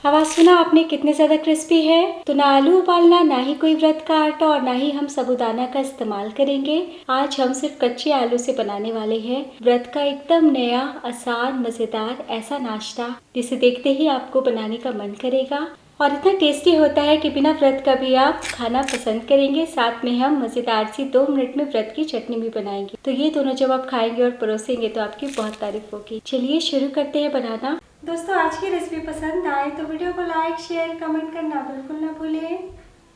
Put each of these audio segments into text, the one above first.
आवाज़ सुना आपने कितने ज़्यादा क्रिस्पी है। तो ना आलू उबालना, ना ही कोई व्रत का आटा और ना ही हम साबूदाना का इस्तेमाल करेंगे। आज हम सिर्फ कच्चे आलू से बनाने वाले हैं व्रत का एकदम नया, आसान, मज़ेदार ऐसा नाश्ता जिसे देखते ही आपको बनाने का मन करेगा और इतना टेस्टी होता है कि बिना व्रत का भी आप खाना पसंद करेंगे। साथ में हम मज़ेदार सी 2 मिनट में व्रत की चटनी भी बनाएंगे। तो ये दोनों जब आप खाएंगे और परोसेंगे तो आपकी बहुत तारीफ होगी। चलिए शुरू करते हैं बनाना। दोस्तों, आज की रेसिपी पसंद आए तो वीडियो को लाइक, शेयर, कमेंट करना बिल्कुल ना भूलें।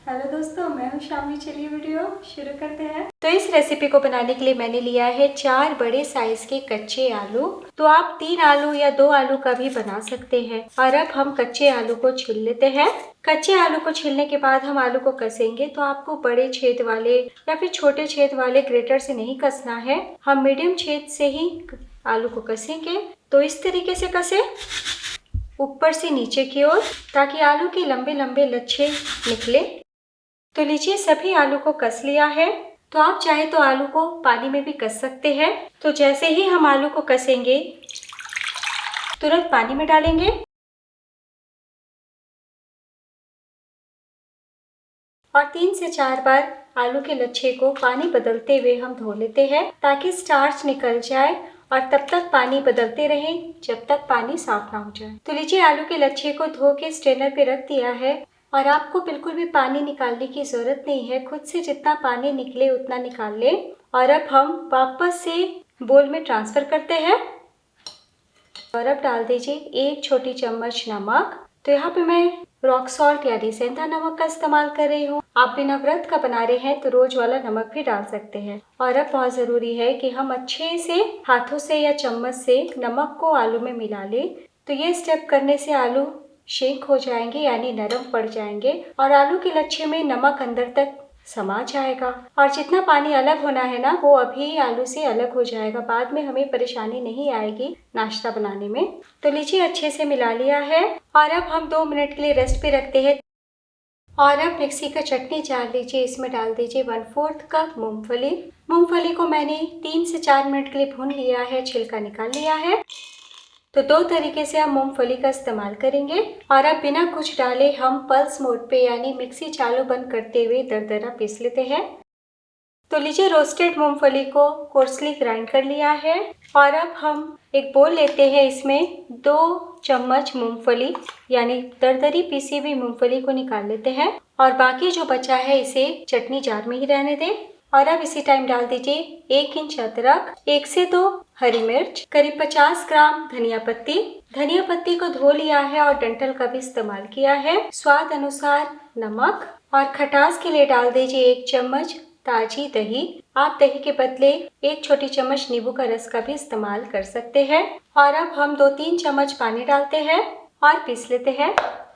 हेलो दोस्तों, मैं हूँ शामली। चलिए वीडियो शुरू करते हैं। तो इस रेसिपी को बनाने के लिए मैंने लिया है 4 बड़े साइज के कच्चे आलू। तो आप 3 आलू या 2 आलू का भी बना सकते हैं। और अब हम कच्चे आलू को छील लेते हैं। कच्चे आलू को छीलने के बाद हम आलू को कसेंगे। तो आपको बड़े छेद वाले या फिर छोटे छेद वाले ग्रेटर से नहीं कसना है, हम मीडियम छेद से ही आलू को कसेंगे। तो इस तरीके से कसें, ऊपर से नीचे की ओर, ताकि आलू के लंबे लंबे लच्छे निकले। तो लीजिए, सभी आलू को कस लिया है। तो आप चाहे तो आलू को पानी में भी कस सकते हैं। तो जैसे ही हम आलू को कसेंगे, तुरंत पानी में डालेंगे और 3 से 4 बार आलू के लच्छे को पानी बदलते हुए हम धो लेते हैं, ताकि स्टार्च निकल जाए। और तब तक पानी बदलते रहें जब तक पानी साफ ना हो जाए। तो लीजिए, आलू के लच्छे को धो के स्ट्रेनर पे रख दिया है और आपको बिल्कुल भी पानी निकालने की जरूरत नहीं है। खुद से जितना पानी निकले उतना निकाल ले। और अब हम वापस से बोल में ट्रांसफर करते हैं और अब डाल दीजिए 1 छोटी चम्मच नमक। तो यहाँ पे मैं रॉक सॉल्ट यानी सेंधा नमक का इस्तेमाल कर रही हूँ। आप बिना व्रत का बना रहे हैं तो रोज वाला नमक भी डाल सकते हैं। और अब बहुत जरूरी है कि हम अच्छे से हाथों से या चम्मच से नमक को आलू में मिला ले। तो ये स्टेप करने से आलू शेक हो जाएंगे यानी नरम पड़ जाएंगे और आलू के लच्छे में नमक अंदर तक समा जाएगा। और जितना पानी अलग होना है ना, वो अभी आलू से अलग हो जाएगा। बाद में हमें परेशानी नहीं आएगी नाश्ता बनाने में। तो लीजिए, अच्छे से मिला लिया है और अब हम 2 मिनट के लिए रेस्ट पे रखते हैं। और अब मिक्सी का चटनी जार लीजिए, इसमें डाल दीजिए 1/4 कप मूंगफली। मूंगफली को मैंने 3 से 4 मिनट के लिए भून लिया है, छिलका निकाल लिया है। तो 2 तरीके से हम मूंगफली का इस्तेमाल करेंगे। और अब बिना कुछ डाले हम पल्स मोड पे यानी मिक्सी चालू बंद करते हुए दरदरा पीस लेते हैं। तो लीजिए, रोस्टेड मूंगफली को कोर्सली ग्राइंड कर लिया है। और अब हम एक बोल लेते हैं, इसमें 2 चम्मच मूंगफली यानी दरदरी पीसी हुई मूंगफली को निकाल लेते हैं और बाकी जो बचा है इसे चटनी जार में ही रहने दें। और अब इसी टाइम डाल दीजिए 1 इंच अदरक, 1 से 2 हरी मिर्च, करीब 50 ग्राम धनिया पत्ती। धनिया पत्ती को धो लिया है और डंठल का भी इस्तेमाल किया है। स्वाद अनुसार नमक और खटास के लिए डाल दीजिए 1 चम्मच ताजी दही। आप दही के बदले 1 छोटी चम्मच नींबू का रस का भी इस्तेमाल कर सकते हैं। और अब हम 2-3 चम्मच पानी डालते हैं और पीस लेते हैं।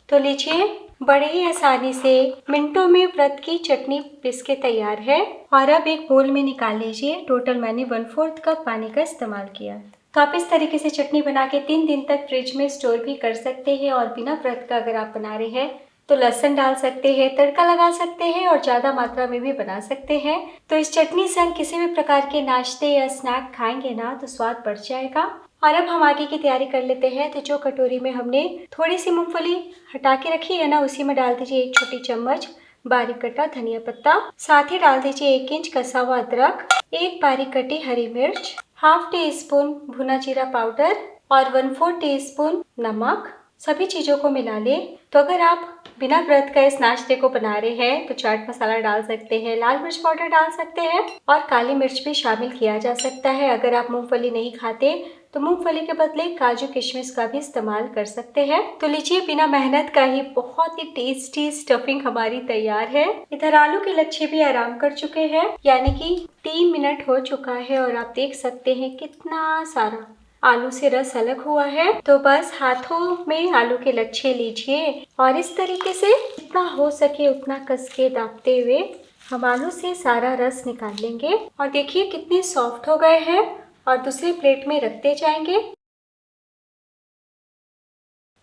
तो लीजिए, बड़े ही आसानी से मिनटों में व्रत की चटनी पीस के तैयार है। और अब एक बोल में निकाल लीजिए। टोटल मैंने 1/4 कप पानी का इस्तेमाल किया। तो आप इस तरीके से चटनी बना के 3 दिन तक फ्रिज में स्टोर भी कर सकते हैं। और बिना व्रत का अगर आप बना रहे हैं तो लहसुन डाल सकते हैं, तड़का लगा सकते हैं और ज़्यादा मात्रा में भी बना सकते हैं। तो इस चटनी से हम किसी भी प्रकार के नाश्ते या स्नैक खाएंगे ना तो स्वाद बढ़ जाएगा। और अब हम आगे की तैयारी कर लेते हैं। तो जो कटोरी में हमने थोड़ी सी मूंगफली हटा के रखी है ना, उसी में डाल दीजिए 1 छोटी चम्मच बारीक कटा धनिया पत्ता। साथ ही डाल दीजिए 1 इंच कसा हुआ अदरक, 1 बारीक कटी हरी मिर्च, ½ टीस्पून भुना जीरा पाउडर और 1/4 टीस्पून नमक। सभी चीज़ों को मिला ले। तो अगर आप बिना व्रत का इस नाश्ते को बना रहे हैं तो चाट मसाला डाल सकते हैं, लाल मिर्च पाउडर डाल सकते हैं और काली मिर्च भी शामिल किया जा सकता है। अगर आप मूंगफली नहीं खाते तो मूंगफली के बदले काजू किशमिश का भी इस्तेमाल कर सकते हैं। तो लीजिए, बिना मेहनत का ही बहुत ही टेस्टी स्टफिंग हमारी तैयार है। इधर आलू के लच्छे भी आराम कर चुके हैं, यानी कि 3 मिनट हो चुका है और आप देख सकते हैं कितना सारा आलू से रस अलग हुआ है। तो बस हाथों में आलू के लच्छे लीजिए और इस तरीके से जितना हो सके उतना कस के दाबते हुए हम आलू से सारा रस निकाल लेंगे। और देखिए कितने सॉफ्ट हो गए हैं। और दूसरे प्लेट में रखते जाएंगे।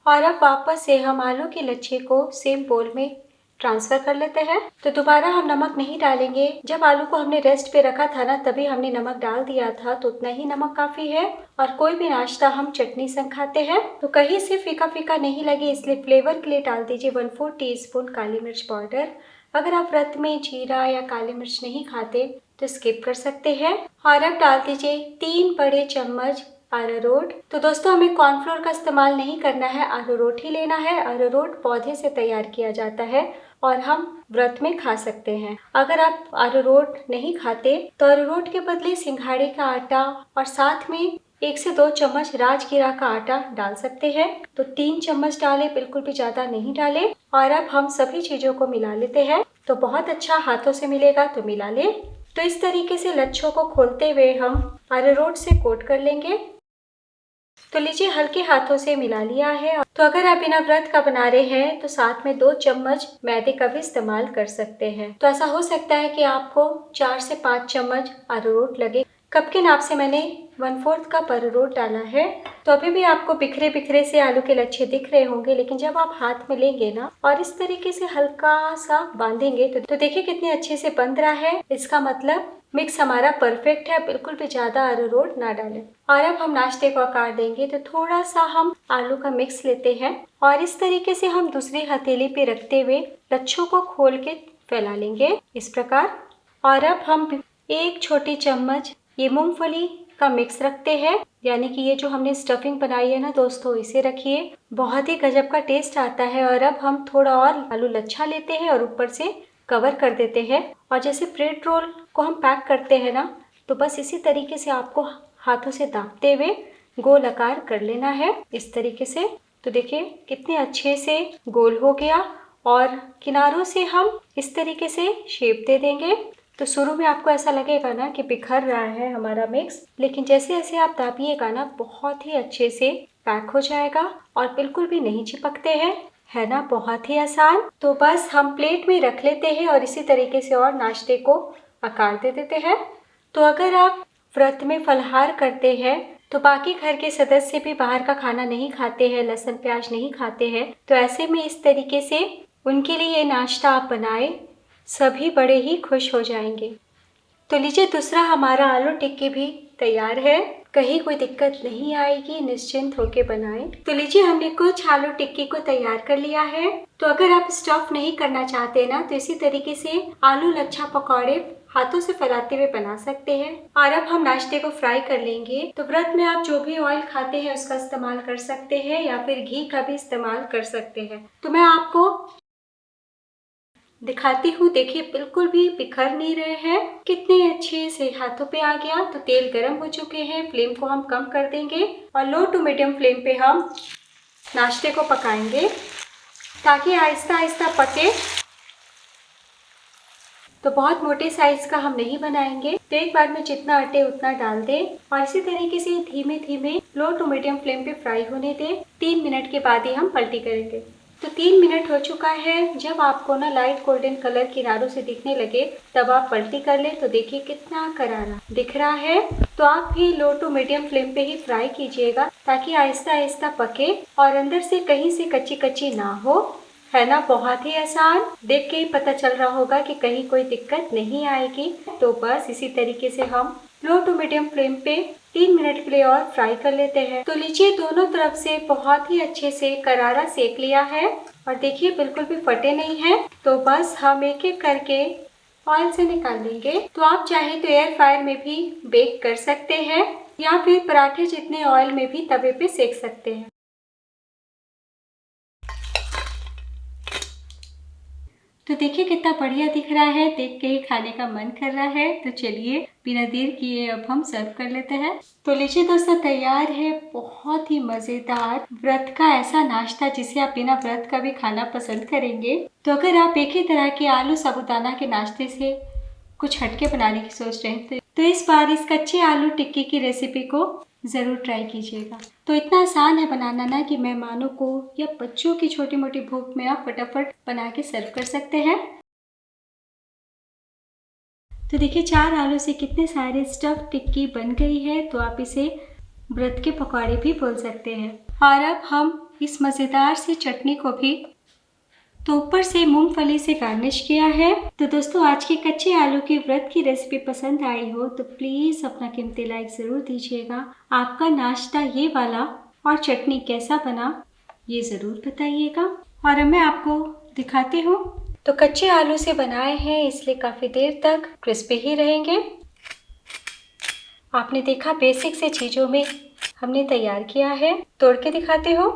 और अब वापस से हम आलू के लच्छे को सेम बोल में ट्रांसफर कर लेते हैं। तो दोबारा हम नमक नहीं डालेंगे। जब आलू को हमने रेस्ट पे रखा था ना, तभी हमने नमक डाल दिया था, तो उतना ही नमक काफी है। और कोई भी नाश्ता हम चटनी संग खाते हैं, तो कहीं से फीका फीका नहीं लगे, इसलिए फ्लेवर के लिए डाल दीजिए 1/4 टीस्पून काली मिर्च पाउडर। अगर आप व्रत में जीरा या काली मिर्च नहीं खाते तो स्किप कर सकते हैं। और अब डाल दीजिए 3 बड़े चम्मच अरारोट। तो दोस्तों, हमें कॉर्नफ्लोर का इस्तेमाल नहीं करना है, अरारोट ही लेना है। अरारोट पौधे से तैयार किया जाता है और हम व्रत में खा सकते हैं। अगर आप अरारोट नहीं खाते तो अरारोट के बदले सिंघाड़े का आटा और साथ में 1 से 2 चम्मच राजगिरा का आटा डाल सकते हैं। तो 3 चम्मच डालें, बिल्कुल भी ज्यादा नहीं डालें। और अब हम सभी चीजों को मिला लेते हैं। तो बहुत अच्छा हाथों से मिलेगा, तो मिला ले। तो इस तरीके से लच्छों को खोलते हुए हम अरारोट से कोट कर लेंगे। तो लीजिए, हल्के हाथों से मिला लिया है। तो अगर आप बिना व्रत का बना रहे हैं तो साथ में 2 चम्मच मैदे का भी इस्तेमाल कर सकते हैं। तो ऐसा हो सकता है कि आपको 4 से 5 चम्मच अरारोट लगे। कप के नाप से मैंने 1/4 कप अरारोट डाला है। तो अभी भी आपको बिखरे बिखरे से आलू के लच्छे दिख रहे होंगे, लेकिन जब आप हाथ में लेंगे ना और इस तरीके से हल्का सा बांधेंगे तो देखिए कितने अच्छे से बंध रहा है। इसका मतलब मिक्स हमारा परफेक्ट है, बिल्कुल भी ज्यादा अरारोट ना डालें। और अब हम नाश्ते को आकार देंगे, तो थोड़ा सा हम आलू का मिक्स लेते हैं और इस तरीके से हम दूसरी हथेली पे रखते हुए लच्छों को खोल के फैला लेंगे इस प्रकार। और अब हम 1 छोटी चम्मच ये मूंगफली का मिक्स रखते हैं, यानी कि ये जो हमने स्टफिंग बनाई है ना दोस्तों, इसे रखिए। बहुत ही गजब का टेस्ट आता है। और अब हम थोड़ा और आलू लच्छा लेते हैं और ऊपर से कवर कर देते हैं। और जैसे ब्रेड रोल को हम पैक करते हैं ना, तो बस इसी तरीके से आपको हाथों से दाबते हुए गोल आकार कर लेना है इस तरीके से। तो देखिए कितने अच्छे से गोल हो गया। और किनारों से हम इस तरीके से शेप दे देंगे। तो शुरू में आपको ऐसा लगेगा ना कि बिखर रहा है हमारा मिक्स, लेकिन जैसे जैसे आप दाबिएगा ना, बहुत ही अच्छे से पैक हो जाएगा और बिल्कुल भी नहीं चिपकते हैं, है ना, बहुत ही आसान। तो बस हम प्लेट में रख लेते हैं और इसी तरीके से और नाश्ते को आकार दे देते हैं। तो अगर आप व्रत में फलाहार करते हैं तो बाकी घर के सदस्य भी बाहर का खाना नहीं खाते हैं, लहसुन प्याज नहीं खाते हैं, तो ऐसे में इस तरीके से उनके लिए ये नाश्ता आप बनाएं, सभी बड़े ही खुश हो जाएंगे। तो लीजिए, दूसरा हमारा आलू टिक्की भी तैयार है। कहीं कोई दिक्कत नहीं आएगी, निश्चिंत होके बनाएं। तो लीजिए, हमने कुछ आलू टिक्की को तैयार कर लिया है। तो अगर आप स्टफ नहीं करना चाहते ना, तो इसी तरीके से आलू लच्छा पकौड़े हाथों से फैलाते हुए बना सकते हैं। और अब हम नाश्ते को फ्राई कर लेंगे। तो व्रत में आप जो भी ऑयल खाते हैं उसका इस्तेमाल कर सकते हैं या फिर घी का भी इस्तेमाल कर सकते हैं। तो मैं आपको दिखाती हूँ। देखिए, बिल्कुल भी बिखर नहीं रहे हैं, कितने अच्छे से हाथों पे आ गया। तो तेल गर्म हो चुके हैं, फ्लेम को हम कम कर देंगे और लो टू मीडियम फ्लेम पे हम नाश्ते को पकाएंगे ताकि आहिस्ता आहिस्ता पके। तो बहुत मोटे साइज का हम नहीं बनाएंगे, तो एक बार में जितना अटे उतना डाल दें और इसी तरीके से धीमे धीमे लो टू मीडियम फ्लेम पे फ्राई होने दें। 3 मिनट के बाद ही हम पलटी करेंगे। तो 3 मिनट हो चुका है। जब आपको ना लाइट गोल्डन कलर किनारों से दिखने लगे तब आप पलटी कर ले। तो देखिए कितना करारा दिख रहा है। तो आप भी लो टू मीडियम फ्लेम पे ही फ्राई कीजिएगा ताकि आहिस्ता आहिस्ता पके और अंदर से कहीं से कच्ची कच्ची ना हो, है ना। बहुत ही आसान, देख के ही पता चल रहा होगा कि कहीं कोई दिक्कत नहीं आएगी। तो बस इसी तरीके से हम लो टू मीडियम फ्लेम पे 3 मिनट के लिए और फ्राई कर लेते हैं। तो लीजिए, दोनों तरफ से बहुत ही अच्छे से करारा सेक लिया है और देखिए बिल्कुल भी फटे नहीं है। तो बस हम एक एक करके ऑयल से निकाल लेंगे। तो आप चाहे तो एयर फ्रायर में भी बेक कर सकते हैं या फिर पराठे जितने ऑयल में भी तवे पे सेक सकते हैं। तो देखिए कितना बढ़िया दिख रहा है, देख के ही खाने का मन कर रहा है। तो चलिए बिना देर किए अब हम सर्व कर लेते हैं। तो लीजिए दोस्तों, तैयार है बहुत ही मजेदार व्रत का ऐसा नाश्ता जिसे आप बिना व्रत का भी खाना पसंद करेंगे। तो अगर आप एक ही तरह के आलू साबुदाना के नाश्ते से कुछ हटके बनाने की सोच रहे हैं तो इस बार इस कच्चे आलू टिक्की की रेसिपी को जरूर ट्राई कीजिएगा। तो इतना आसान है बनाना ना कि मेहमानों को या बच्चों की छोटी मोटी भूख में आप फटाफट बना के सर्व कर सकते हैं। तो देखिए 4 आलू से कितने सारे स्टफ टिक्की बन गई है। तो आप इसे व्रत के पकौड़े भी बोल सकते हैं। और अब हम इस मज़ेदार सी चटनी को भी तो ऊपर से मूंगफली से गार्निश किया है। तो दोस्तों, आज के कच्चे आलू के व्रत की रेसिपी पसंद आई हो तो प्लीज़ अपना कीमती लाइक ज़रूर दीजिएगा। आपका नाश्ता ये वाला और चटनी कैसा बना ये ज़रूर बताइएगा। और अब मैं आपको दिखाती हूँ। तो कच्चे आलू से बनाए हैं इसलिए काफ़ी देर तक क्रिस्पी ही रहेंगे। आपने देखा बेसिक से चीज़ों में हमने तैयार किया है। तोड़ के दिखाते हो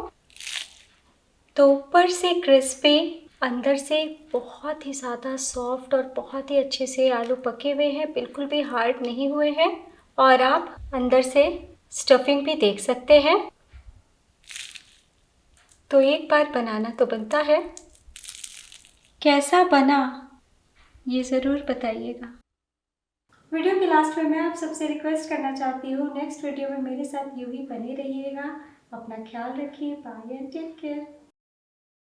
तो ऊपर से क्रिस्पी, अंदर से बहुत ही ज़्यादा सॉफ्ट और बहुत ही अच्छे से आलू पके हुए हैं, बिल्कुल भी हार्ड नहीं हुए हैं। और आप अंदर से स्टफिंग भी देख सकते हैं। तो एक बार बनाना तो बनता है। कैसा बना ये ज़रूर बताइएगा। वीडियो के लास्ट में मैं आप सबसे रिक्वेस्ट करना चाहती हूँ, नेक्स्ट वीडियो में मेरे साथ यूं ही बने रहिएगा। अपना ख्याल रखिए। Bye and take care.